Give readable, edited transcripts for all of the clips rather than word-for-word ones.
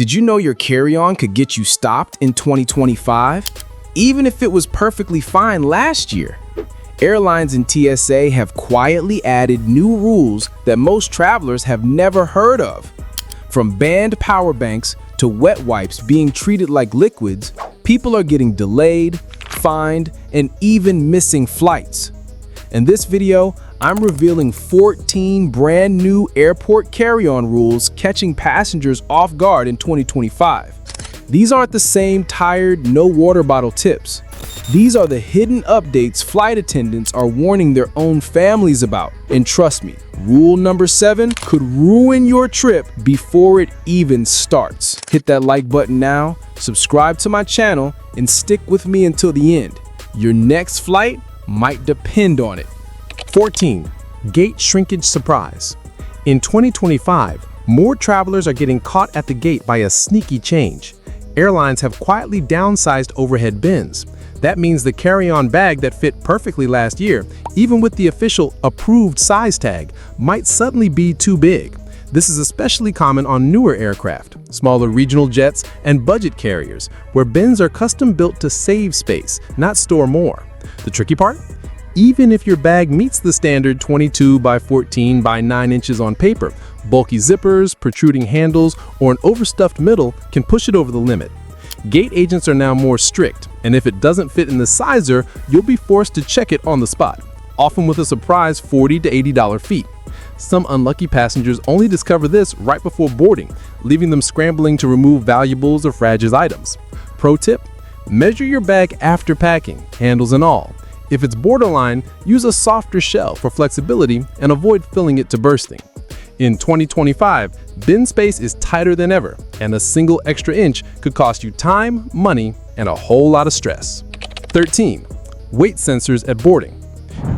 Did you know your carry-on could get you stopped in 2025? Even if it was perfectly fine last year. Airlines and TSA have quietly added new rules that most travelers have never heard of. From banned power banks to wet wipes being treated like liquids, people are getting delayed, fined, and even missing flights. In this video, I'm revealing 14 brand new airport carry-on rules catching passengers off guard in 2025. These aren't the same tired, no water bottle tips. These are the hidden updates flight attendants are warning their own families about. And trust me, rule number 7 could ruin your trip before it even starts. Hit that like button now, subscribe to my channel, and stick with me until the end. Your next flight might depend on it. 14. Gate Shrinkage Surprise. In 2025, more travelers are getting caught at the gate by a sneaky change. Airlines have quietly downsized overhead bins. That means the carry-on bag that fit perfectly last year, even with the official approved size tag, might suddenly be too big. This is especially common on newer aircraft, smaller regional jets, and budget carriers, where bins are custom-built to save space, not store more. The tricky part? Even if your bag meets the standard 22 by 14 by 9 inches on paper, bulky zippers, protruding handles, or an overstuffed middle can push it over the limit. Gate agents are now more strict, and if it doesn't fit in the sizer, you'll be forced to check it on the spot, often with a surprise $40 to $80 fee. Some unlucky passengers only discover this right before boarding, leaving them scrambling to remove valuables or fragile items. Pro tip: measure your bag after packing, handles and all. If it's borderline, use a softer shell for flexibility and avoid filling it to bursting. In 2025, bin space is tighter than ever, and a single extra inch could cost you time, money, and a whole lot of stress. 13. Weight sensors at boarding.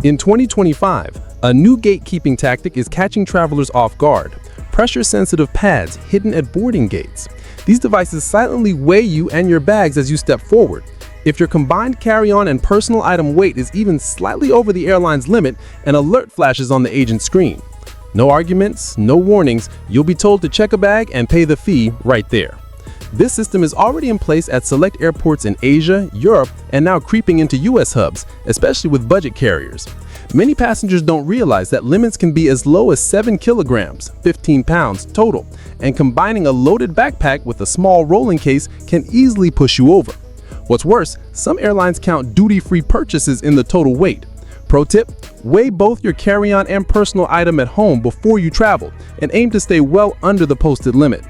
In 2025, a new gatekeeping tactic is catching travelers off guard: pressure-sensitive pads hidden at boarding gates. These devices silently weigh you and your bags as you step forward. If your combined carry-on and personal item weight is even slightly over the airline's limit, an alert flashes on the agent's screen. No arguments, no warnings, you'll be told to check a bag and pay the fee right there. This system is already in place at select airports in Asia, Europe, and now creeping into US hubs, especially with budget carriers. Many passengers don't realize that limits can be as low as 7 kilograms, 15 pounds total, and combining a loaded backpack with a small rolling case can easily push you over. What's worse, some airlines count duty-free purchases in the total weight. Pro tip: weigh both your carry-on and personal item at home before you travel, and aim to stay well under the posted limit.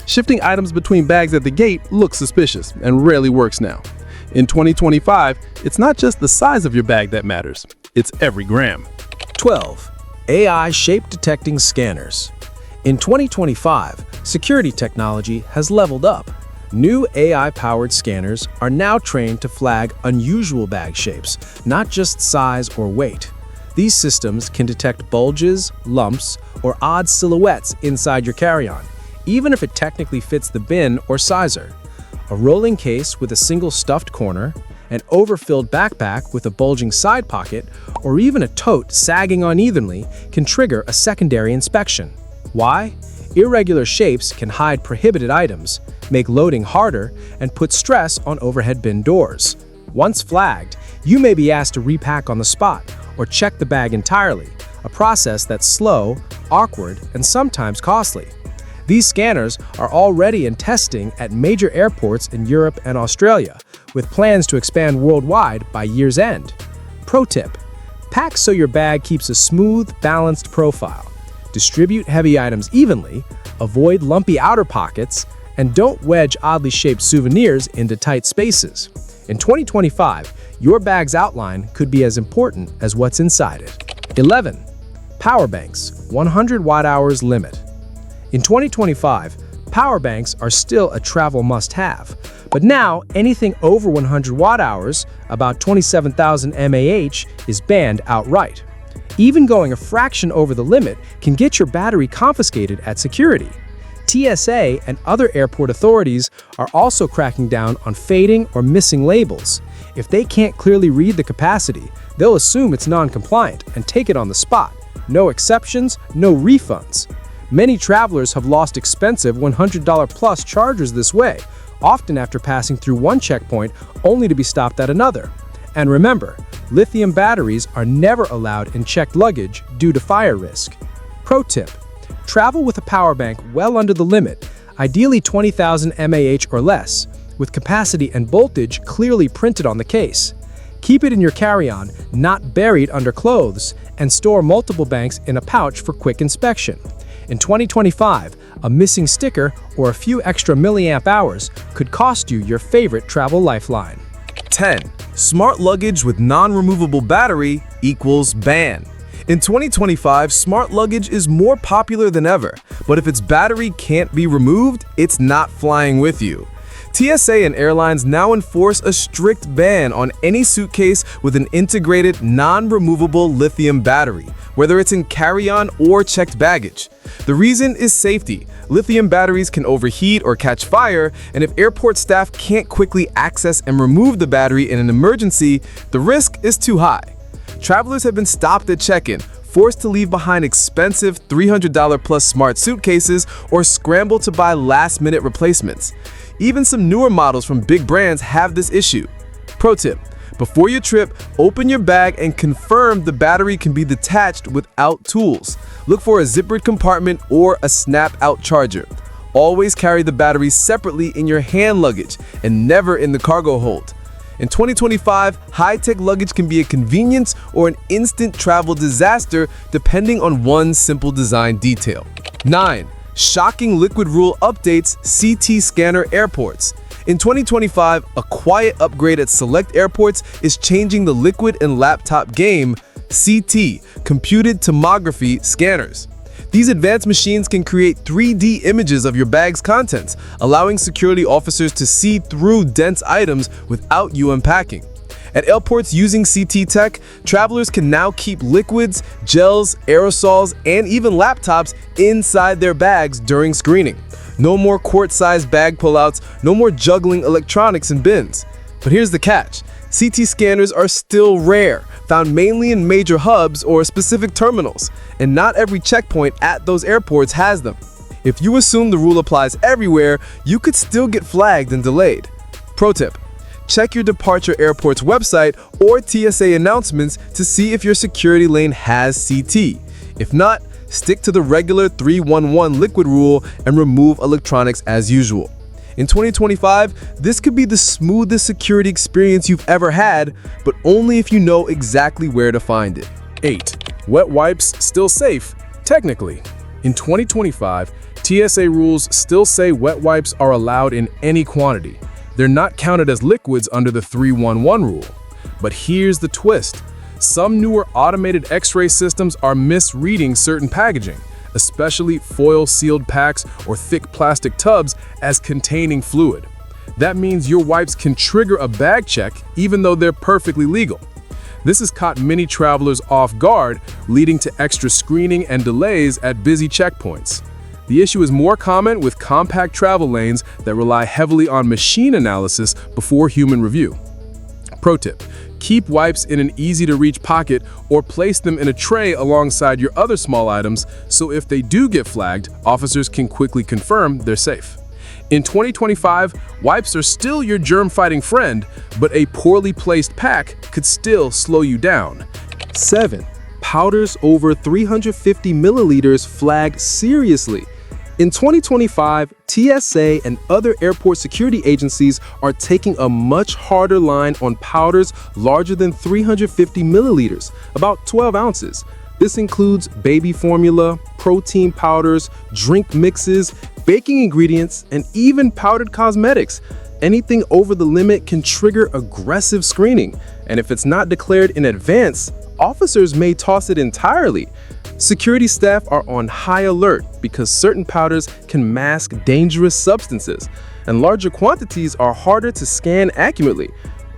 Shifting items between bags at the gate looks suspicious and rarely works now. In 2025, it's not just the size of your bag that matters, it's every gram. 12. AI shape detecting scanners. In 2025, security technology has leveled up. New AI-powered scanners are now trained to flag unusual bag shapes, not just size or weight. These systems can detect bulges, lumps, or odd silhouettes inside your carry-on, even if it technically fits the bin or sizer. A rolling case with a single stuffed corner, an overfilled backpack with a bulging side pocket, or even a tote sagging unevenly can trigger a secondary inspection. Why? Irregular shapes can hide prohibited items, make loading harder, and put stress on overhead bin doors. Once flagged, you may be asked to repack on the spot or check the bag entirely, a process that's slow, awkward, and sometimes costly. These scanners are already in testing at major airports in Europe and Australia, with plans to expand worldwide by year's end. Pro tip: pack so your bag keeps a smooth, balanced profile. Distribute heavy items evenly, avoid lumpy outer pockets, and don't wedge oddly shaped souvenirs into tight spaces. In 2025, your bag's outline could be as important as what's inside it. 11. Power banks, 100 watt-hours limit. In 2025, power banks are still a travel must-have, but now anything over 100 watt-hours, about 27,000 mAh, is banned outright. Even going a fraction over the limit can get your battery confiscated at security. TSA and other airport authorities are also cracking down on fading or missing labels. If they can't clearly read the capacity, they'll assume it's non-compliant and take it on the spot. No exceptions, no refunds. Many travelers have lost expensive $100-plus chargers this way, often after passing through one checkpoint only to be stopped at another. And remember, lithium batteries are never allowed in checked luggage due to fire risk. Pro tip: travel with a power bank well under the limit, ideally 20,000 mAh or less, with capacity and voltage clearly printed on the case. Keep it in your carry-on, not buried under clothes, and store multiple banks in a pouch for quick inspection. In 2025, a missing sticker or a few extra milliamp hours could cost you your favorite travel lifeline. 10. Smart luggage with non-removable battery equals ban. In 2025, smart luggage is more popular than ever, but if its battery can't be removed, it's not flying with you. TSA and airlines now enforce a strict ban on any suitcase with an integrated, non-removable lithium battery, whether it's in carry-on or checked baggage. The reason is safety. Lithium batteries can overheat or catch fire, and if airport staff can't quickly access and remove the battery in an emergency, the risk is too high. Travelers have been stopped at check-in, forced to leave behind expensive $300-plus smart suitcases, or scramble to buy last-minute replacements. Even some newer models from big brands have this issue. Pro tip: before your trip, open your bag and confirm the battery can be detached without tools. Look for a zippered compartment or a snap-out charger. Always carry the batteries separately in your hand luggage and never in the cargo hold. In 2025, high-tech luggage can be a convenience or an instant travel disaster depending on one simple design detail. 9. Shocking liquid rule updates CT scanner airports. In 2025, a quiet upgrade at select airports is changing the liquid and laptop game. CT, computed tomography scanners. These advanced machines can create 3D images of your bag's contents, allowing security officers to see through dense items without you unpacking. At airports using CT tech, travelers can now keep liquids, gels, aerosols, and even laptops inside their bags during screening. No more quart-sized bag pullouts, no more juggling electronics in bins. But here's the catch: CT scanners are still rare, found mainly in major hubs or specific terminals, and not every checkpoint at those airports has them. If you assume the rule applies everywhere, you could still get flagged and delayed. Pro tip: check your departure airport's website or TSA announcements to see if your security lane has CT. If not, stick to the regular 311 liquid rule and remove electronics as usual. In 2025, this could be the smoothest security experience you've ever had, but only if you know exactly where to find it. 8. Wet wipes still safe, technically. In 2025, TSA rules still say wet wipes are allowed in any quantity. They're not counted as liquids under the 311 rule. But here's the twist: some newer automated X-ray systems are misreading certain packaging, especially foil-sealed packs or thick plastic tubs, as containing fluid. That means your wipes can trigger a bag check even though they're perfectly legal. This has caught many travelers off guard, leading to extra screening and delays at busy checkpoints. The issue is more common with compact travel lanes that rely heavily on machine analysis before human review. Pro tip: keep wipes in an easy-to-reach pocket or place them in a tray alongside your other small items, so if they do get flagged, officers can quickly confirm they're safe. In 2025, wipes are still your germ-fighting friend, but a poorly placed pack could still slow you down. 7. Powders over 350 milliliters flagged seriously. In 2025, TSA and other airport security agencies are taking a much harder line on powders larger than 350 milliliters, about 12 ounces. This includes baby formula, protein powders, drink mixes, baking ingredients, and even powdered cosmetics. Anything over the limit can trigger aggressive screening, and if it's not declared in advance, officers may toss it entirely. Security staff are on high alert because certain powders can mask dangerous substances, and larger quantities are harder to scan accurately.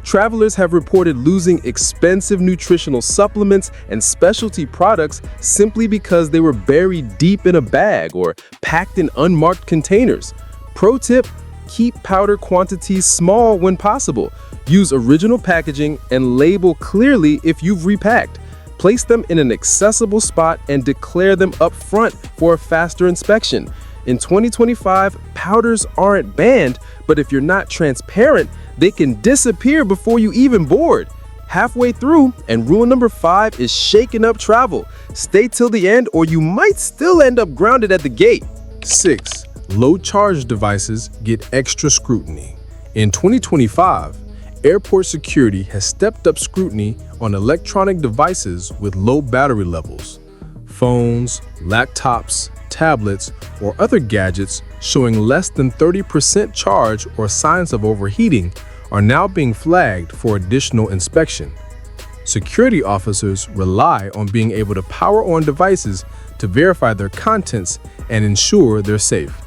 Travelers have reported losing expensive nutritional supplements and specialty products simply because they were buried deep in a bag or packed in unmarked containers. Pro tip: keep powder quantities small when possible. Use original packaging and label clearly if you've repacked. Place them in an accessible spot and declare them up front for a faster inspection. In 2025, powders aren't banned, but if you're not transparent, they can disappear before you even board. Halfway through, and rule number 5 is shaking up travel. Stay till the end or you might still end up grounded at the gate. 6. Low-charge devices get extra scrutiny. In 2025, airport security has stepped up scrutiny on electronic devices with low battery levels. Phones, laptops, tablets, or other gadgets showing less than 30% charge or signs of overheating are now being flagged for additional inspection. Security officers rely on being able to power on devices to verify their contents and ensure they're safe.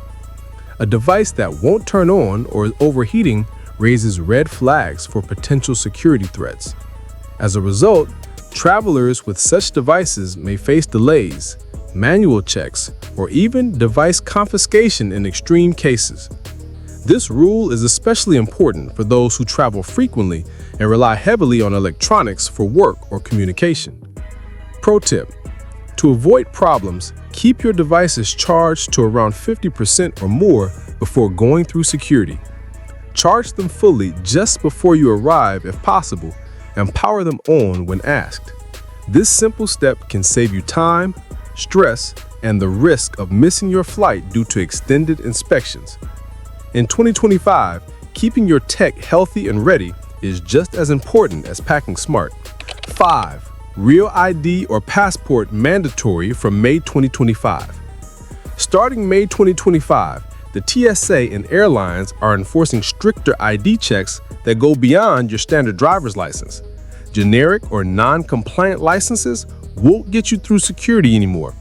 A device that won't turn on or is overheating raises red flags for potential security threats. As a result, travelers with such devices may face delays, manual checks, or even device confiscation in extreme cases. This rule is especially important for those who travel frequently and rely heavily on electronics for work or communication. Pro tip: to avoid problems, keep your devices charged to around 50% or more before going through security. Charge them fully just before you arrive if possible, and power them on when asked. This simple step can save you time, stress, and the risk of missing your flight due to extended inspections. In 2025, keeping your tech healthy and ready is just as important as packing smart. 5. Real ID or passport mandatory from May 2025. Starting May 2025, the TSA and airlines are enforcing stricter ID checks that go beyond your standard driver's license. Generic or non-compliant licenses won't get you through security anymore.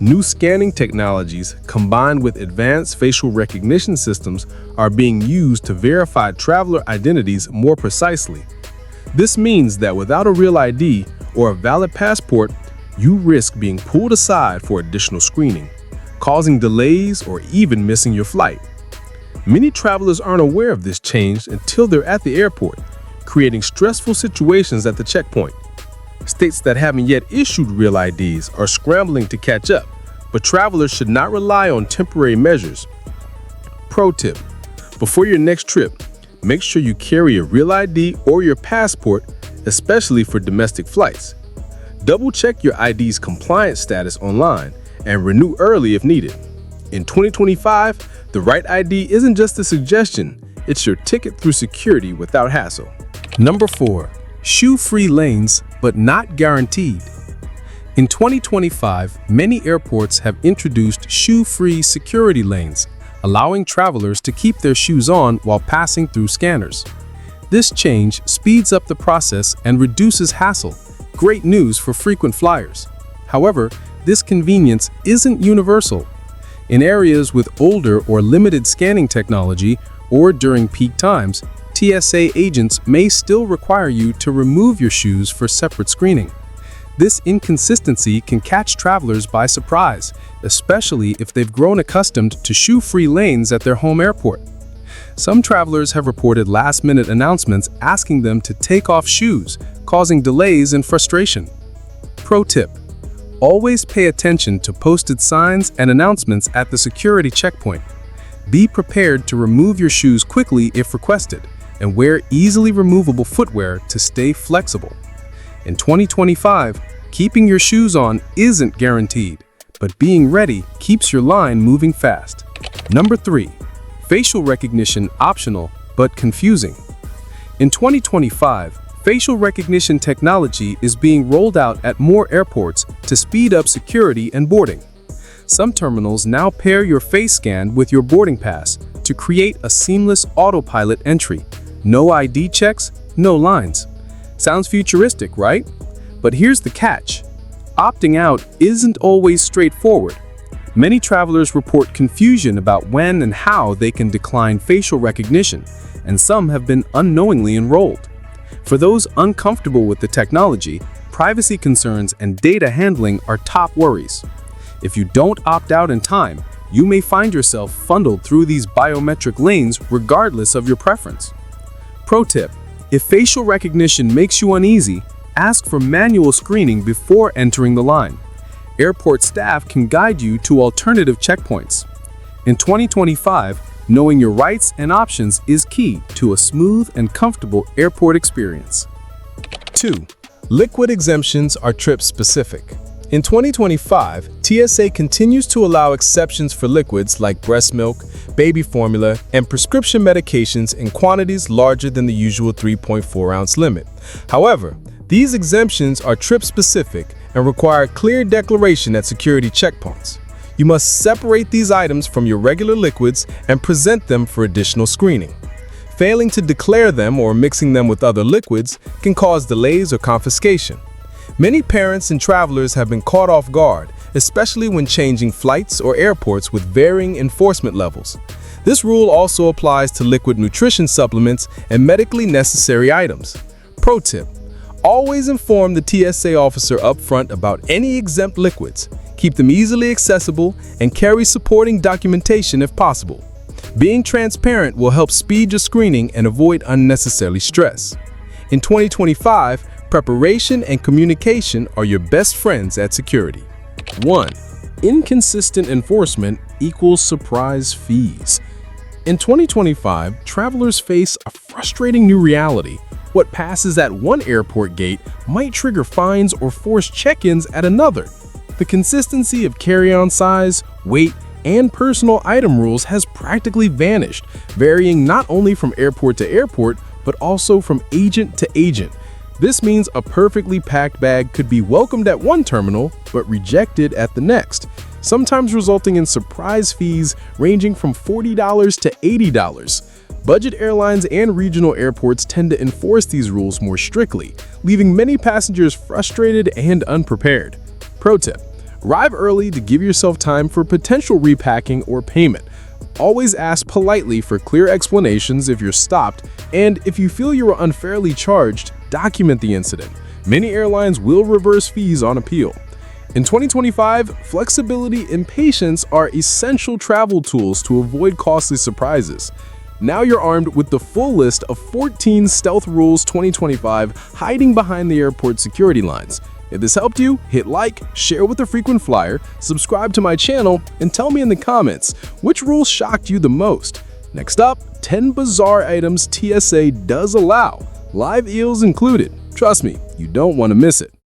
New scanning technologies combined with advanced facial recognition systems are being used to verify traveler identities more precisely. This means that without a real ID or a valid passport, you risk being pulled aside for additional screening, causing delays or even missing your flight. Many travelers aren't aware of this change until they're at the airport, creating stressful situations at the checkpoint. States that haven't yet issued real IDs are scrambling to catch up, but travelers should not rely on temporary measures. Pro tip: before your next trip, make sure you carry a real ID or your passport, especially for domestic flights. Double-check your ID's compliance status online and renew early if needed. In 2025, the right ID isn't just a suggestion, it's your ticket through security without hassle. Number 4. Shoe-free lanes, but not guaranteed. In 2025, many airports have introduced shoe-free security lanes, allowing travelers to keep their shoes on while passing through scanners. This change speeds up the process and reduces hassle. Great news for frequent flyers. However, this convenience isn't universal. In areas with older or limited scanning technology or during peak times, TSA agents may still require you to remove your shoes for separate screening. This inconsistency can catch travelers by surprise, especially if they've grown accustomed to shoe-free lanes at their home airport. Some travelers have reported last-minute announcements asking them to take off shoes, causing delays and frustration. Pro tip: always pay attention to posted signs and announcements at the security checkpoint. Be prepared to remove your shoes quickly if requested, and wear easily removable footwear to stay flexible. In 2025, keeping your shoes on isn't guaranteed, but being ready keeps your line moving fast. Number 3. Facial recognition optional but confusing. In 2025, facial recognition technology is being rolled out at more airports to speed up security and boarding. Some terminals now pair your face scan with your boarding pass to create a seamless autopilot entry. No ID checks, no lines. Sounds futuristic, right? But here's the catch. Opting out isn't always straightforward. Many travelers report confusion about when and how they can decline facial recognition, and some have been unknowingly enrolled. For those uncomfortable with the technology, privacy concerns and data handling are top worries. If you don't opt out in time, you may find yourself funneled through these biometric lanes regardless of your preference. Pro tip: if facial recognition makes you uneasy, Ask for manual screening before entering the line. Airport staff can guide you to alternative checkpoints. In 2025, knowing your rights and options is key to a smooth and comfortable airport experience. 2. Liquid exemptions are trip-specific. In 2025, TSA continues to allow exceptions for liquids like breast milk, baby formula, and prescription medications in quantities larger than the usual 3.4-ounce limit. However, these exemptions are trip-specific and require clear declaration at security checkpoints. You must separate these items from your regular liquids and present them for additional screening. Failing to declare them or mixing them with other liquids can cause delays or confiscation. Many parents and travelers have been caught off guard, especially when changing flights or airports with varying enforcement levels. This rule also applies to liquid nutrition supplements and medically necessary items. Pro tip: always inform the TSA officer up front about any exempt liquids. Keep them easily accessible and carry supporting documentation if possible. Being transparent will help speed your screening and avoid unnecessary stress. In 2025, preparation and communication are your best friends at security. 1. Inconsistent enforcement equals surprise fees. In 2025, travelers face a frustrating new reality. What passes at one airport gate might trigger fines or force check-ins at another. The consistency of carry-on size, weight, and personal item rules has practically vanished, varying not only from airport to airport, but also from agent to agent. This means a perfectly packed bag could be welcomed at one terminal, but rejected at the next, sometimes resulting in surprise fees ranging from $40 to $80. Budget airlines and regional airports tend to enforce these rules more strictly, leaving many passengers frustrated and unprepared. Pro tip: arrive early to give yourself time for potential repacking or payment. Always ask politely for clear explanations if you're stopped, and if you feel you were unfairly charged, document the incident. Many airlines will reverse fees on appeal. In 2025, flexibility and patience are essential travel tools to avoid costly surprises. Now you're armed with the full list of 14 Stealth Rules 2025 hiding behind the airport security lines. If this helped you, hit like, share with a frequent flyer, subscribe to my channel, and tell me in the comments which rule shocked you the most. Next up, 10 bizarre items TSA does allow, live eels included. Trust me, you don't want to miss it.